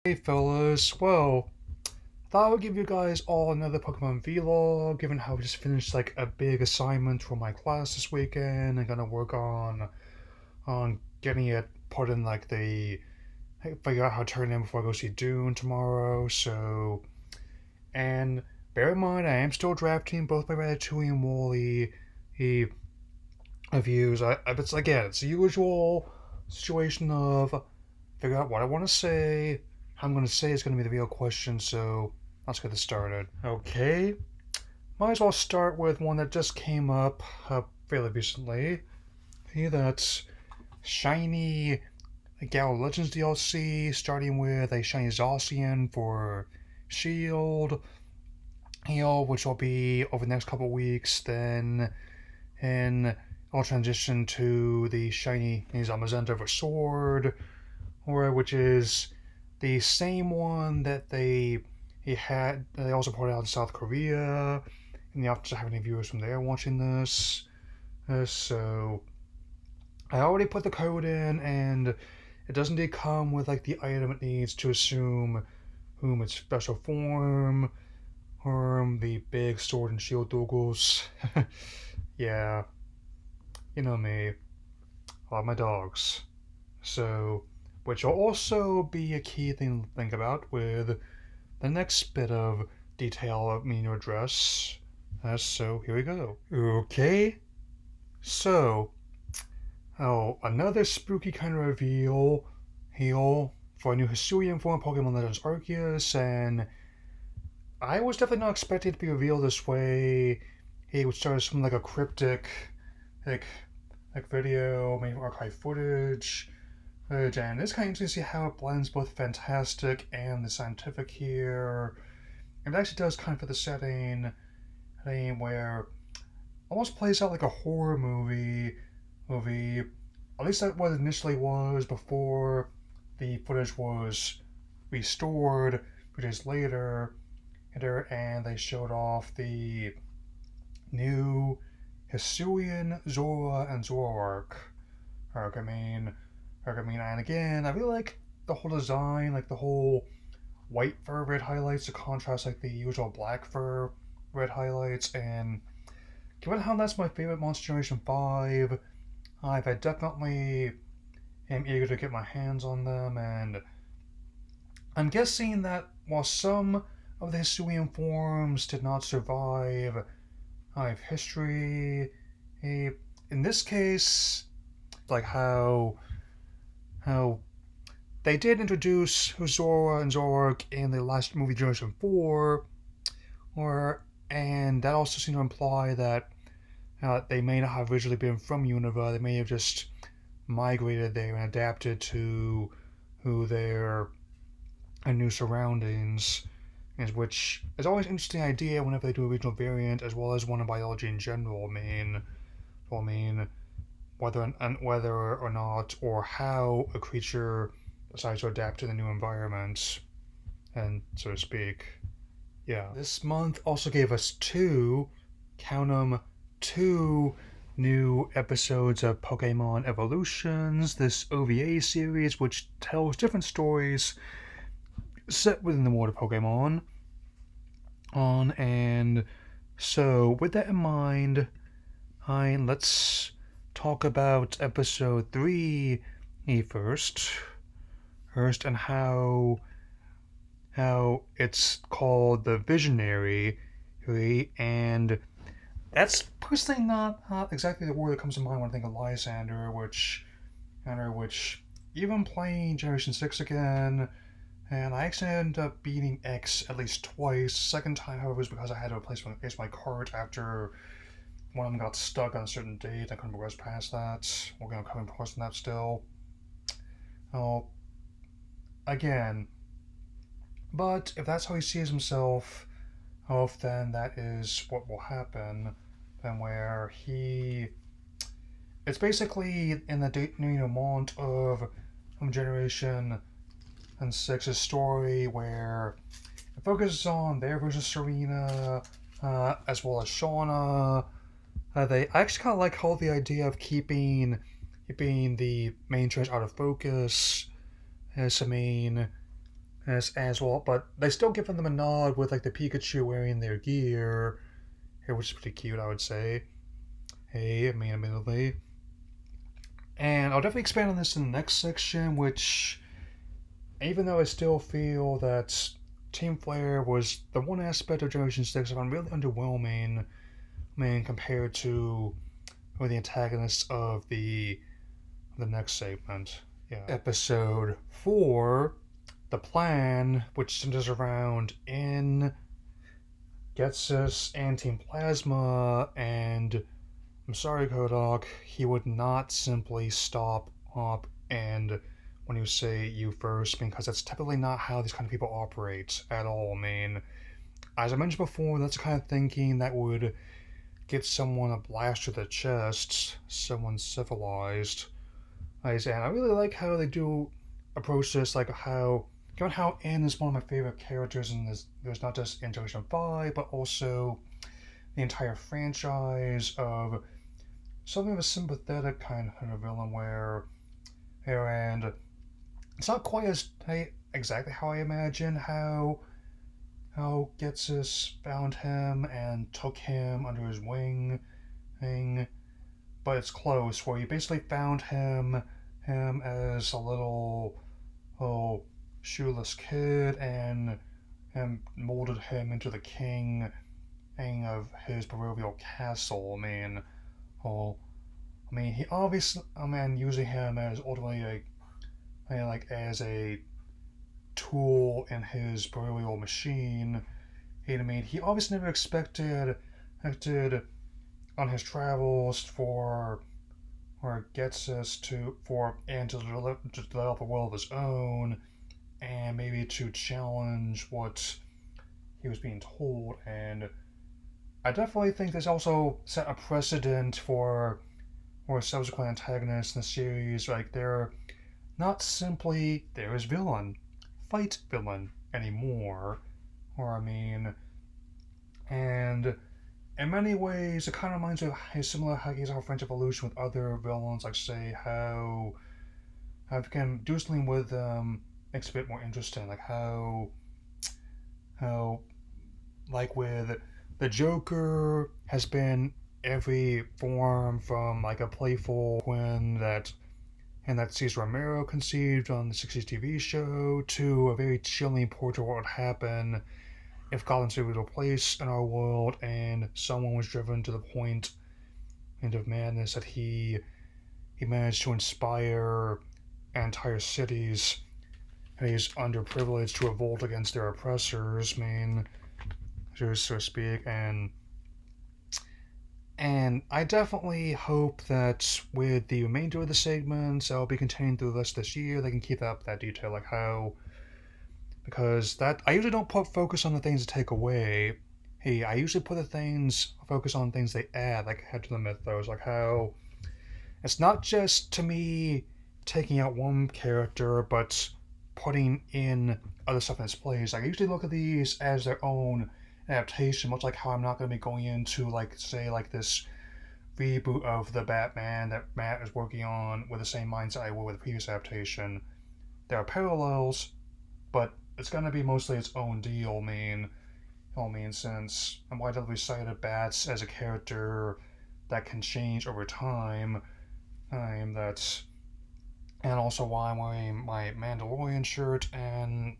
Hey fellas, well, thought I would give you guys all another Pokemon vlog, given how I just finished like a big assignment for my class this weekend and gonna work on getting it put in like the figure out how to turn it in before I go see Dune tomorrow. And bear in mind I am still drafting both my Ratatouille and Wooly reviews. It's again, it's the usual situation of figure out what I want to say. How I'm going to say is going to be the real question, so let's get this started. Okay, might as well start with one that just came up fairly recently. Hey, that's shiny Galar Legends DLC, starting with a shiny Zacian for Shield, which will be over the next couple weeks. Then, and I'll transition to the shiny Zamazenta for Sword, which is the same one that they also put out in South Korea, and you have to have any viewers from there watching this. So I already put the code in, and it does indeed come with like the item it needs to assume whom its special form, or the big sword and shield doggles. Yeah, you know me. I love my dogs. So, which will also be a key thing to think about with the next bit of detail of me to address. So here we go. Okay, so another spooky kind of reveal for a new Hisuian form of Pokemon Legends Arceus, and I was definitely not expecting it to be revealed this way. It would start as from like a cryptic, like video, maybe archive footage. And it's kind of interesting to see how it blends both fantastic and the scientific here. It actually does kind of fit the setting where it almost plays out like a horror movie. At least that's what it initially was before the footage was restored a few days later. And they showed off the new Hisuian Zorua and Zoroark. And again, I really like the whole design, like the whole white fur red highlights to contrast like the usual black fur red highlights. And given how that's my favorite Monster Generation 5, I definitely am eager to get my hands on them. And I'm guessing that while some of the Hisuian forms did not survive history, in this case, like how they did introduce Zorua and Zoroark in the last movie Generation 4, and that also seemed to imply that they may not have originally been from Unova. They may have just migrated there and adapted to their new surroundings, which is always an interesting idea whenever they do a regional variant, as well as one in biology in general. I mean, whether or not or how a creature decides to adapt to the new environment, and so to speak. Yeah. This month also gave us count 'em, two new episodes of Pokémon Evolutions, this OVA series which tells different stories set within the world of Pokemon. And so with that in mind, let's talk about episode 3 first, and how it's called the Visionary, and that's personally not exactly the word that comes to mind when I think of Lysander, which even playing Generation 6 again, and I actually ended up beating X at least twice. The second time, however, was because I had to replace my cart after one of them got stuck on a certain date. I couldn't progress past that. We're going to come across that still. Again, but if that's how he sees himself, then that is what will happen. Then where it's basically in the denouement of Generation 6's story, where it focuses on their version of Serena, as well as Shauna. I actually kind of like how the idea of keeping the main choice out of focus as the main as well, but they still giving them a nod with like the Pikachu wearing their gear here, which is pretty cute, I would say. Hey, I mean, admittedly. And I'll definitely expand on this in the next section, which, even though I still feel that Team Flare was the one aspect of Generation 6 I found really underwhelming, compared to the antagonists of the next segment. Yeah. Episode 4, The Plan, which centers around In, Getsus, and Team Plasma, and I'm sorry, Kodok, he would not simply stop up and when you say you first, because that's typically not how these kind of people operate at all. As I mentioned before, that's the kind of thinking that would get someone a blast to the chest, someone civilized. And I really like how they do approach this, like how, given how N is one of my favorite characters in this, there's not just in Generation 5, but also the entire franchise of something of a sympathetic kind of villain where, and it's not quite as exactly how I imagine how Getsus found him and took him under his wing, but it's close. Where he basically found him as a little shoeless kid and molded him into the king of his proverbial castle. He obviously, using him as ultimately as a tool in his proverbial machine. He obviously never expected on his travels for or gets us to develop a will of his own and maybe to challenge what he was being told. And I definitely think this also set a precedent for subsequent antagonists in the series. Like, they're not simply there is villain, fight villain anymore. And in many ways, it kind of reminds me of a similar how he's our French Evolution with other villains, like say how you can do something with them makes it a bit more interesting, like how like with the Joker has been every form from like a playful twin that Cesar Romero conceived on the 60s TV show to a very chilling portrait of what would happen if Gotham City was a place in our world and someone was driven to the point of madness that he managed to inspire entire cities and he's underprivileged to revolt against their oppressors, so to speak. And I definitely hope that with the remainder of the segments I'll be continuing through the rest of this year, they can keep up that detail, like how, because that I usually don't put focus on the things that take away. I usually put focus on things they add, like add to the mythos, like how it's not just to me taking out one character, but putting in other stuff in its place. I usually look at these as their own adaptation, much like how I'm not going to be going into this reboot of the Batman that Matt is working on with the same mindset I would with the previous adaptation. There are parallels, but it's going to be mostly its own deal. Since I'm widely cited Bats as a character that can change over time, and also why I'm wearing my Mandalorian shirt and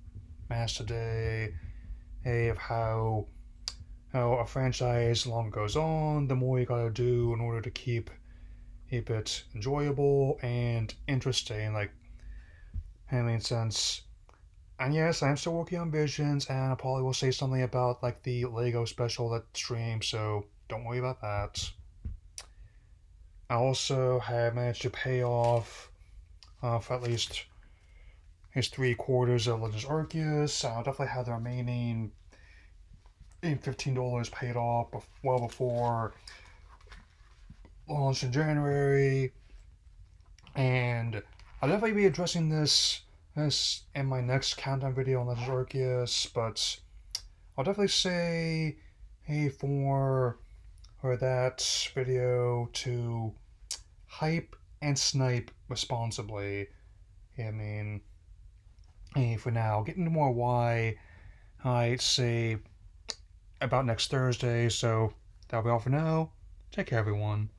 mask today. Of how a franchise the longer goes on, the more you gotta do in order to keep it enjoyable and interesting. Since, and yes, I'm still working on Visions, and I probably will say something about the Lego special that streams, so don't worry about that. I also have managed to pay off for at least his 3/4 of Legends Arceus. I'll definitely have the remaining $15 paid off well before launch in January. And I'll definitely be addressing this in my next countdown video on Legends Arceus, but I'll definitely say, for that video to hype and snipe responsibly. Hey, for now, get into more why I say about next Thursday. So that'll be all for now. Take care, everyone.